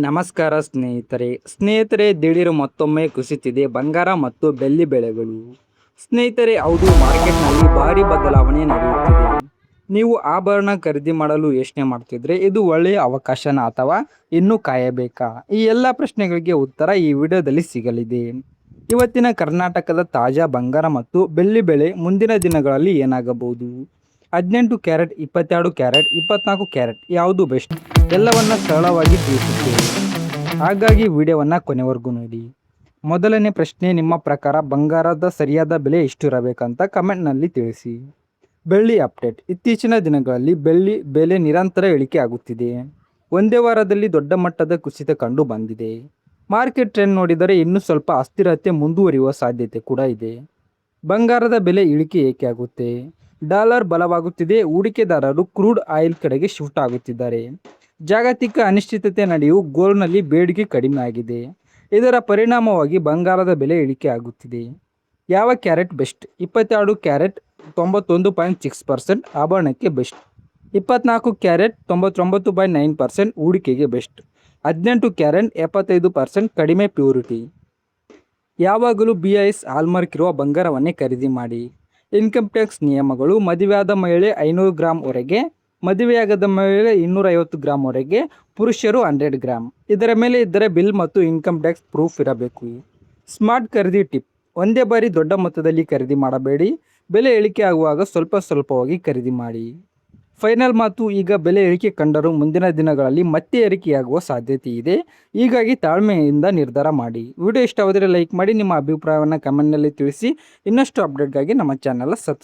ನಮಸ್ಕಾರ ಸ್ನೇಹಿತರೆ ದಿಢೀರ್ ಮತ್ತೊಮ್ಮೆ ಕುಸಿತಿದೆ ಬಂಗಾರ ಮತ್ತು ಬೆಳ್ಳಿ ಬೆಲೆಗಳು. ಸ್ನೇಹಿತರೆ, ಹೌದು, ಮಾರ್ಕೆಟ್ನಲ್ಲಿ ಭಾರಿ ಬದಲಾವಣೆ ನಡೆಯುತ್ತಿದೆ. ನೀವು ಆಭರಣ ಖರೀದಿ ಮಾಡಲು ಯೋಚನೆ ಮಾಡ್ತಿದ್ರೆ ಇದು ಒಳ್ಳೆಯ ಅವಕಾಶನ ಅಥವಾ ಇನ್ನೂ ಕಾಯಬೇಕಾ? ಈ ಎಲ್ಲ ಪ್ರಶ್ನೆಗಳಿಗೆ ಉತ್ತರ ಈ ವಿಡಿಯೋದಲ್ಲಿ ಸಿಗಲಿದೆ. ಇವತ್ತಿನ ಕರ್ನಾಟಕದ ತಾಜಾ ಬಂಗಾರ ಮತ್ತು ಬೆಳ್ಳಿ ಬೆಲೆ ಮುಂದಿನ ದಿನಗಳಲ್ಲಿ ಏನಾಗಬಹುದು? 18 ಕ್ಯಾರೆಟ್, 22 ಕ್ಯಾರೆಟ್, 24 ಕ್ಯಾರೆಟ್ ಯಾವುದು ಬೆಸ್ಟ್? ಎಲ್ಲವನ್ನ ಸರಳವಾಗಿ ತಿಳಿಸುತ್ತೇವೆ. ಹಾಗಾಗಿ ವಿಡಿಯೋವನ್ನು ಕೊನೆವರೆಗೂ ನೋಡಿ. ಮೊದಲನೇ ಪ್ರಶ್ನೆ, ನಿಮ್ಮ ಪ್ರಕಾರ ಬಂಗಾರದ ಸರಿಯಾದ ಬೆಲೆ ಎಷ್ಟು ಇರಬೇಕಂತ ಕಮೆಂಟ್ನಲ್ಲಿ ತಿಳಿಸಿ. ಬೆಳ್ಳಿ ಅಪ್ಡೇಟ್. ಇತ್ತೀಚಿನ ದಿನಗಳಲ್ಲಿ ಬೆಳ್ಳಿ ಬೆಲೆ ನಿರಂತರ ಇಳಿಕೆ ಆಗುತ್ತಿದೆ. ಒಂದೇ ವಾರದಲ್ಲಿ ದೊಡ್ಡ ಮಟ್ಟದ ಕುಸಿತ ಕಂಡು ಬಂದಿದೆ. ಮಾರ್ಕೆಟ್ ಟ್ರೆಂಡ್ ನೋಡಿದರೆ ಇನ್ನೂ ಸ್ವಲ್ಪ ಅಸ್ಥಿರತೆ ಮುಂದುವರಿಯುವ ಸಾಧ್ಯತೆ ಕೂಡ ಇದೆ. ಬಂಗಾರದ ಬೆಲೆ ಇಳಿಕೆ ಏಕೆ ಆಗುತ್ತೆ? ಡಾಲರ್ ಬಲವಾಗುತ್ತಿದೆ. ಹೂಡಿಕೆದಾರರು ಕ್ರೂಡ್ ಆಯಿಲ್ ಕಡೆಗೆ ಶಿಫ್ಟ್ ಆಗುತ್ತಿದ್ದಾರೆ. ಜಾಗತಿಕ ಅನಿಶ್ಚಿತತೆ ನಡೆಯು ಗೋಲ್ಡ್ನಲ್ಲಿ ಬೇಡಿಕೆ ಕಡಿಮೆ ಆಗಿದೆ. ಇದರ ಪರಿಣಾಮವಾಗಿ ಬಂಗಾರದ ಬೆಲೆ ಇಳಿಕೆ ಆಗುತ್ತಿದೆ. ಯಾವ ಕ್ಯಾರೆಟ್ ಬೆಸ್ಟ್? 22 ಕ್ಯಾರೆಟ್ 91.6% ಆಭರಣಕ್ಕೆ ಬೆಸ್ಟ್. 24 ಕ್ಯಾರೆಟ್ 99.9% ಹೂಡಿಕೆಗೆ ಬೆಸ್ಟ್. 18 ಕ್ಯಾರೆಟ್ 75% ಕಡಿಮೆ ಪ್ಯೂರಿಟಿ. ಯಾವಾಗಲೂ BIS ಹಾಲ್ಮಾರ್ಕ್ ಇರುವ ಬಂಗಾರವನ್ನೇ ಖರೀದಿ ಮಾಡಿ. ಇನ್ಕಮ್ ಟ್ಯಾಕ್ಸ್ ನಿಯಮಗಳು: ಮದುವೆಯಾದ ಮಹಿಳೆ 500 ಗ್ರಾಂವರೆಗೆ, ಮದುವೆಯಾಗದ ಮಹಿಳೆ 250 ಗ್ರಾಂವರೆಗೆ, ಪುರುಷರು 100 ಗ್ರಾಂ. ಇದರ ಮೇಲೆ ಇದ್ದರೆ ಬಿಲ್ ಮತ್ತು ಇನ್ಕಮ್ ಟ್ಯಾಕ್ಸ್ ಪ್ರೂಫ್ ಇರಬೇಕು. ಸ್ಮಾರ್ಟ್ ಖರೀದಿ ಟಿಪ್: ಒಂದೇ ಬಾರಿ ದೊಡ್ಡ ಮೊತ್ತದಲ್ಲಿ ಖರೀದಿ ಮಾಡಬೇಡಿ. ಬೆಲೆ ಇಳಿಕೆ ಆಗುವಾಗ ಸ್ವಲ್ಪ ಸ್ವಲ್ಪವಾಗಿ ಖರೀದಿ ಮಾಡಿ. ಫೈನಲ್ ಮಾತು: ಈಗ ಬೆಲೆ ಇಳಿಕೆ ಕಂಡರೂ ಮುಂದಿನ ದಿನಗಳಲ್ಲಿ ಮತ್ತೆ ಏರಿಕೆಯಾಗುವ ಸಾಧ್ಯತೆ ಇದೆ. ಹೀಗಾಗಿ ತಾಳ್ಮೆಯಿಂದ ನಿರ್ಧಾರ ಮಾಡಿ. ವಿಡಿಯೋ ಇಷ್ಟವಾದರೆ ಲೈಕ್ ಮಾಡಿ, ನಿಮ್ಮ ಅಭಿಪ್ರಾಯವನ್ನು ಕಮೆಂಟ್ನಲ್ಲಿ ತಿಳಿಸಿ. ಇನ್ನಷ್ಟು ಅಪ್ಡೇಟ್ಗಾಗಿ ನಮ್ಮ ಚಾನಲ್ ಸಬ್ಸ್ಕ್ರೈಬ್